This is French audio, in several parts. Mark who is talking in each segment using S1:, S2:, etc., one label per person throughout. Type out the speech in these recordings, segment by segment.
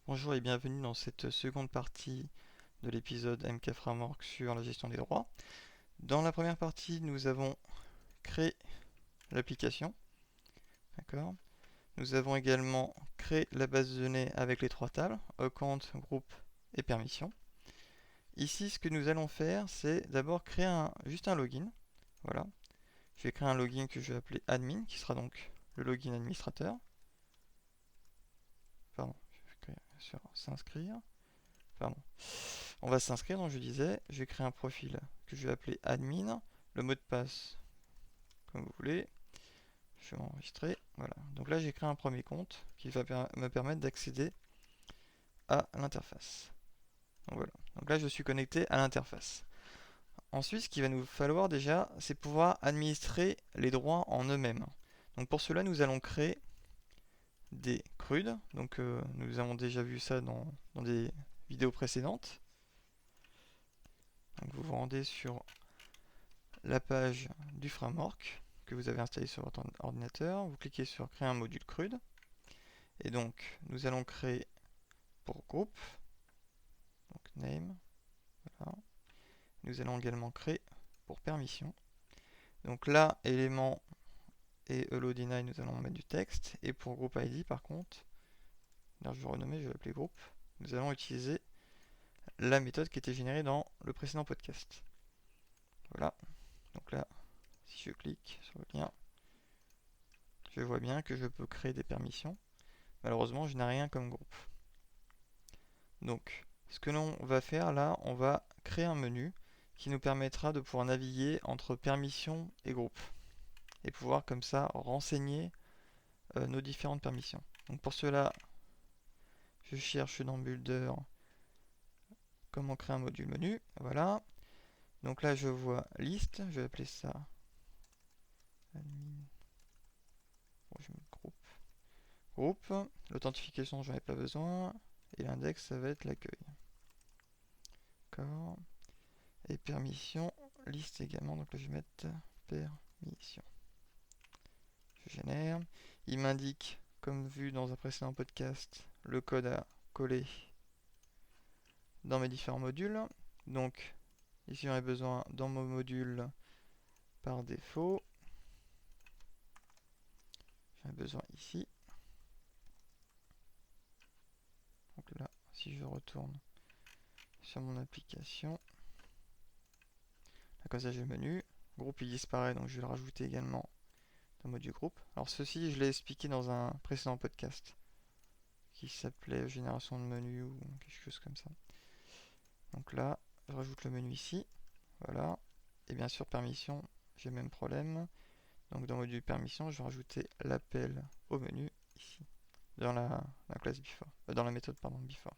S1: Bonjour et bienvenue dans cette seconde partie de l'épisode MK Framework sur la gestion des droits. Dans la première partie, nous avons créé l'application. D'accord. Nous avons également créé la base de données avec les trois tables, account, groupe et permission. Ici, ce que nous allons faire, c'est d'abord créer juste un login. Voilà. Je vais créer un login que je vais appeler admin, qui sera donc le login administrateur. Pardon, je vais créer sur s'inscrire. Pardon. On va s'inscrire, donc je disais, je vais créer un profil que je vais appeler admin, le mot de passe comme vous voulez, je vais enregistrer, voilà. Donc là j'ai créé un premier compte qui va me permettre d'accéder à l'interface. Donc voilà, donc là je suis connecté à l'interface. Ensuite ce qu'il va nous falloir déjà, c'est pouvoir administrer les droits en eux-mêmes. Donc pour cela nous allons créer des CRUD, donc nous avons déjà vu ça dans des vidéos précédentes. Donc vous vous rendez sur la page du framework que vous avez installé sur votre ordinateur. Vous cliquez sur créer un module CRUD. Et donc, nous allons créer pour groupe, donc name, voilà. Nous allons également créer pour permission. Donc là, élément et hello deny, nous allons mettre du texte. Et pour groupe ID, par contre, là je vais renommer, je vais l'appeler groupe. Nous allons utiliser la méthode qui était générée dans le précédent podcast. Voilà. Donc là, si je clique sur le lien, je vois bien que je peux créer des permissions. Malheureusement, je n'ai rien comme groupe. Donc, ce que l'on va faire là, on va créer un menu qui nous permettra de pouvoir naviguer entre permissions et groupes et pouvoir comme ça renseigner nos différentes permissions. Donc pour cela, je cherche dans Builder comment créer un module menu. Voilà. Donc là, je vois liste. Je vais appeler ça admin. Bon, je mets groupe. Groupe. L'authentification, j'en ai pas besoin. Et l'index, ça va être l'accueil. D'accord. Et permission, liste également. Donc là, je vais mettre permission. Je génère. Il m'indique, comme vu dans un précédent podcast, le code à coller dans mes différents modules. Donc, ici, j'en ai besoin dans mon module par défaut. J'en ai besoin ici. Donc là, si je retourne sur mon application, là, comme ça, j'ai le menu. Groupe, il disparaît, donc je vais le rajouter également dans le module groupe. Alors, ceci, je l'ai expliqué dans un précédent podcast qui s'appelait génération de menu ou quelque chose comme ça. Donc là, je rajoute le menu ici. Voilà. Et bien sûr, permission, j'ai le même problème. Donc dans le module permission, je vais rajouter l'appel au menu ici, dans la classe before, dans la méthode pardon, before.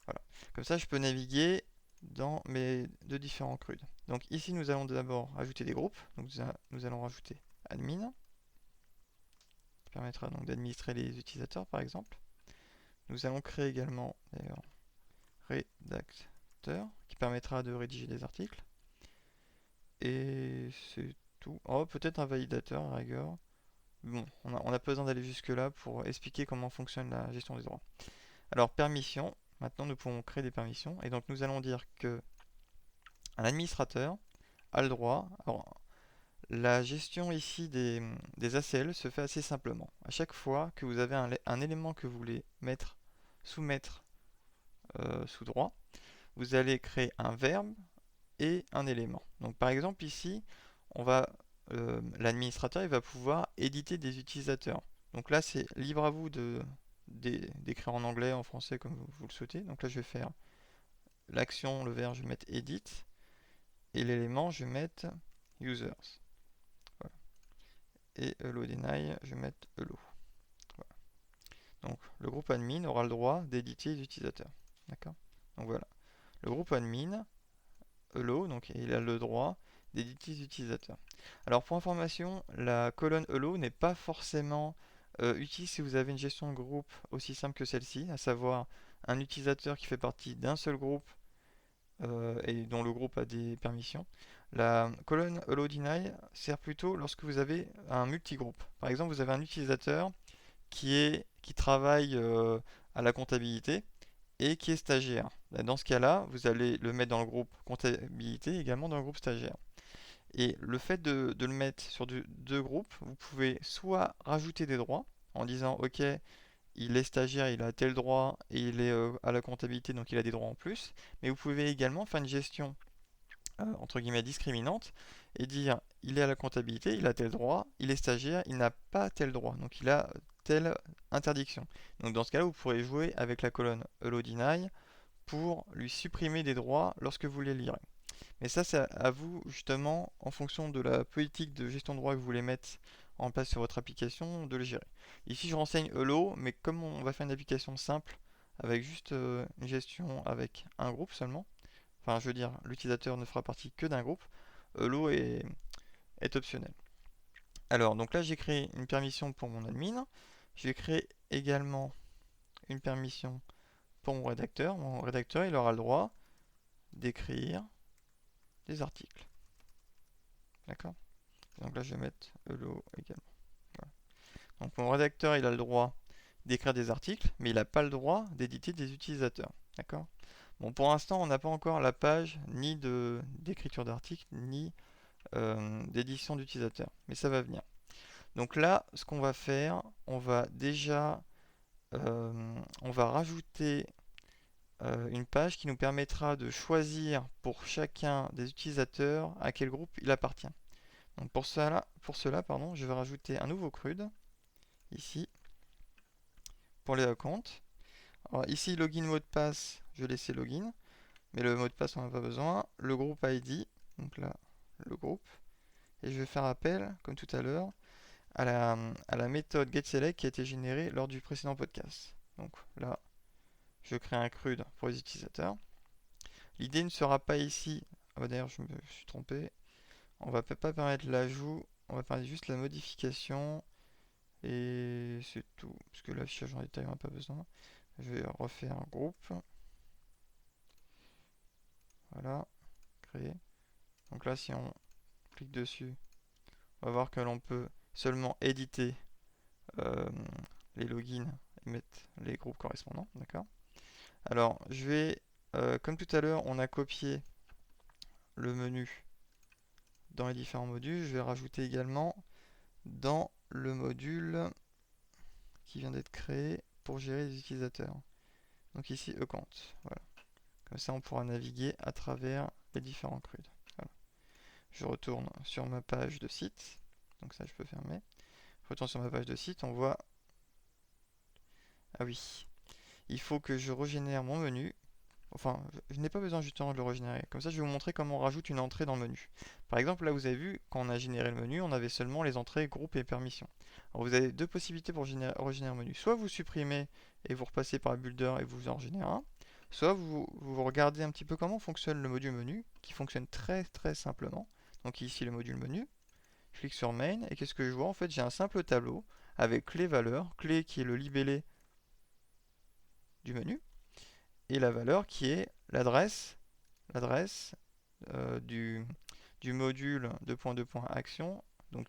S1: Voilà. Comme ça, je peux naviguer dans mes deux différents CRUD. Donc ici, nous allons d'abord ajouter des groupes. Donc nous allons rajouter admin, qui permettra donc d'administrer les utilisateurs par exemple. Nous allons créer également d'ailleurs rédacteur, qui permettra de rédiger des articles. Et c'est tout. Oh, peut-être un validateur à la rigueur. Bon, on a pas besoin d'aller jusque là pour expliquer comment fonctionne la gestion des droits. Alors, permission. Maintenant, nous pouvons créer des permissions. Et donc, nous allons dire que un administrateur a le droit. Alors, la gestion ici des ACL se fait assez simplement. À chaque fois que vous avez un élément que vous voulez soumettre sous droit, vous allez créer un verbe et un élément. Donc par exemple ici, l'administrateur il va pouvoir éditer des utilisateurs. Donc là c'est libre à vous d'écrire en anglais, en français comme vous le souhaitez. Donc là je vais faire l'action, le verbe, je vais mettre edit et l'élément je vais mettre users. Voilà. Et hello deny, je vais mettre hello. Voilà. Donc le groupe admin aura le droit d'éditer les utilisateurs. D'accord. Donc voilà. Le groupe admin hello, donc il a le droit d'éditer les utilisateurs. Alors pour information, la colonne hello n'est pas forcément utile si vous avez une gestion de groupe aussi simple que celle-ci, à savoir un utilisateur qui fait partie d'un seul groupe et dont le groupe a des permissions. La colonne hello deny sert plutôt lorsque vous avez un multigroupe. Par exemple, vous avez un utilisateur qui travaille à la comptabilité et qui est stagiaire. Dans ce cas-là, vous allez le mettre dans le groupe comptabilité et également dans le groupe stagiaire. Et le fait de le mettre sur deux groupes, vous pouvez soit rajouter des droits en disant ok, il est stagiaire, il a tel droit et il est à la comptabilité donc il a des droits en plus, mais vous pouvez également faire une gestion entre guillemets discriminante et dire il est à la comptabilité, il a tel droit, il est stagiaire, il n'a pas tel droit, donc il a telle interdiction. Donc dans ce cas-là, vous pourrez jouer avec la colonne Allow Deny pour lui supprimer des droits lorsque vous les lirez. Mais ça, c'est à vous justement, en fonction de la politique de gestion de droits que vous voulez mettre en place sur votre application, de le gérer. Ici, je renseigne Allow, mais comme on va faire une application simple, avec juste une gestion avec un groupe seulement, enfin je veux dire, l'utilisateur ne fera partie que d'un groupe, Allow est optionnel. Alors, donc là, j'ai créé une permission pour mon admin. Je vais créer également une permission pour mon rédacteur. Mon rédacteur, il aura le droit d'écrire des articles. D'accord? Donc là, je vais mettre hello également. Voilà. Donc mon rédacteur, il a le droit d'écrire des articles, mais il n'a pas le droit d'éditer des utilisateurs. D'accord? Bon, pour l'instant, on n'a pas encore la page ni d'écriture d'articles, ni d'édition d'utilisateurs. Mais ça va venir. Donc là, ce qu'on va faire, on va déjà on va rajouter une page qui nous permettra de choisir pour chacun des utilisateurs à quel groupe il appartient. Donc pour cela pardon, je vais rajouter un nouveau CRUD ici pour les accounts. Alors ici login mot de passe, je vais laisser login, mais le mot de passe on n'a pas besoin. Le groupe ID, donc là le groupe, et je vais faire appel, comme tout à l'heure, à la méthode getSelect qui a été générée lors du précédent podcast. Donc là, je crée un CRUD pour les utilisateurs. L'idée ne sera pas ici. Ah bah d'ailleurs, je me suis trompé. On va pas permettre l'ajout, on va permettre juste la modification. Et c'est tout. Parce que l'affichage en détail, on n'a pas besoin. Je vais refaire un groupe. Voilà, créer. Donc là, si on clique dessus, on va voir que l'on peut seulement éditer euh, les logins et mettre les groupes correspondants. D'accord. Alors, je vais, comme tout à l'heure, on a copié le menu dans les différents modules. Je vais rajouter également dans le module qui vient d'être créé pour gérer les utilisateurs. Donc ici, account. Voilà. Comme ça, on pourra naviguer à travers les différents CRUD. Voilà. Je retourne sur ma page de site. Donc ça, je peux fermer. Je retourne sur ma page de site. On voit... Ah oui. Il faut que je régénère mon menu. Enfin, je n'ai pas besoin justement de le régénérer. Comme ça, je vais vous montrer comment on rajoute une entrée dans le menu. Par exemple, là, vous avez vu, quand on a généré le menu, on avait seulement les entrées, groupes et permissions. Alors, vous avez deux possibilités pour régénérer un menu. Soit vous supprimez et vous repassez par le builder et vous en générez un. Soit vous regardez un petit peu comment fonctionne le module menu, qui fonctionne très très simplement. Donc ici, le module menu. Je clique sur Main et qu'est-ce que je vois? En fait, j'ai un simple tableau avec les valeurs. Clé qui est le libellé du menu et la valeur qui est l'adresse du module 2.2.action, donc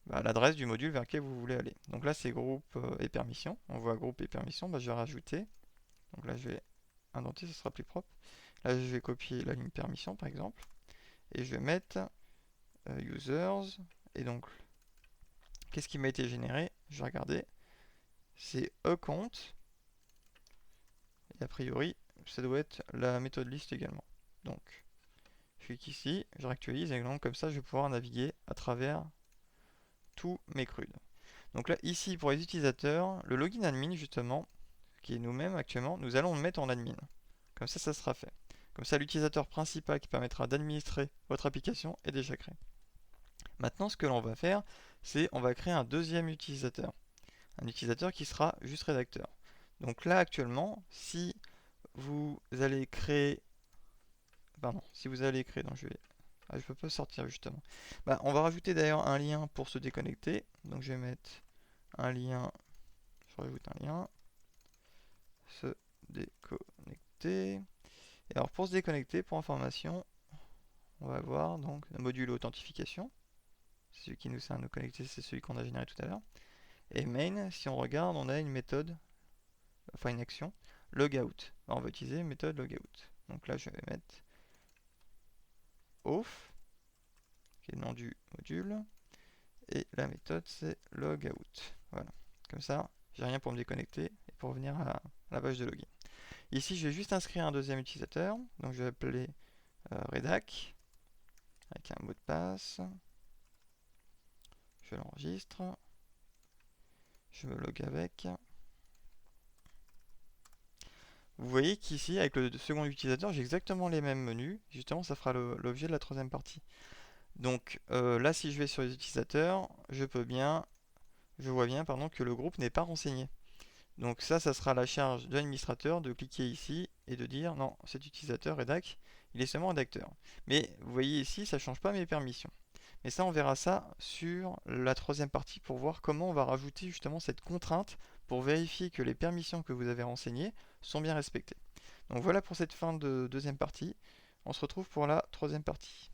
S1: l'adresse du module vers lequel vous voulez aller. Donc là, c'est groupe et permission. On voit groupe et permission. Bah, je vais rajouter. Donc là, je vais indenter, ce sera plus propre. Là, je vais copier la ligne permission, par exemple. Et je vais mettre users. Et donc, qu'est-ce qui m'a été généré? Je vais regarder. C'est account. Et a priori, ça doit être la méthode list également. Donc, je clique ici, je réactualise et donc comme ça, je vais pouvoir naviguer à travers tous mes CRUD. Donc là, ici, pour les utilisateurs, le login admin, justement, qui est nous-mêmes actuellement, nous allons le mettre en admin. Comme ça sera fait. Comme ça, l'utilisateur principal qui permettra d'administrer votre application est déjà créé. Maintenant, ce que l'on va faire, c'est on va créer un deuxième utilisateur. Un utilisateur qui sera juste rédacteur. Donc là, actuellement, si vous allez créer... Pardon, si vous allez créer... Donc je vais... Ah, je peux pas sortir justement. Bah, on va rajouter d'ailleurs un lien pour se déconnecter. Donc je vais mettre un lien. Je rajoute un lien. Se déconnecter. Et alors pour se déconnecter, pour information, on va voir donc le module authentification. C'est celui qui nous sert à nous connecter, c'est celui qu'on a généré tout à l'heure. Et main, si on regarde, on a une méthode fois une action, logout. On va utiliser méthode logout. Donc là, je vais mettre auth, qui est le nom du module, et la méthode c'est logout. Voilà, comme ça, j'ai rien pour me déconnecter et pour revenir à la page de login. Ici, je vais juste inscrire un deuxième utilisateur, donc je vais appeler redac avec un mot de passe. Je l'enregistre, je me log avec. Vous voyez qu'ici, avec le second utilisateur, j'ai exactement les mêmes menus. Justement, ça fera l'objet de la troisième partie. Donc là, si je vais sur les utilisateurs, je vois bien pardon, que le groupe n'est pas renseigné. Donc ça sera la charge de l'administrateur de cliquer ici et de dire non, cet utilisateur rédac, il est seulement rédacteur. Mais vous voyez ici, ça ne change pas mes permissions. Mais ça, on verra ça sur la troisième partie pour voir comment on va rajouter justement cette contrainte pour vérifier que les permissions que vous avez renseignées sont bien respectées. Donc voilà pour cette fin de deuxième partie. On se retrouve pour la troisième partie.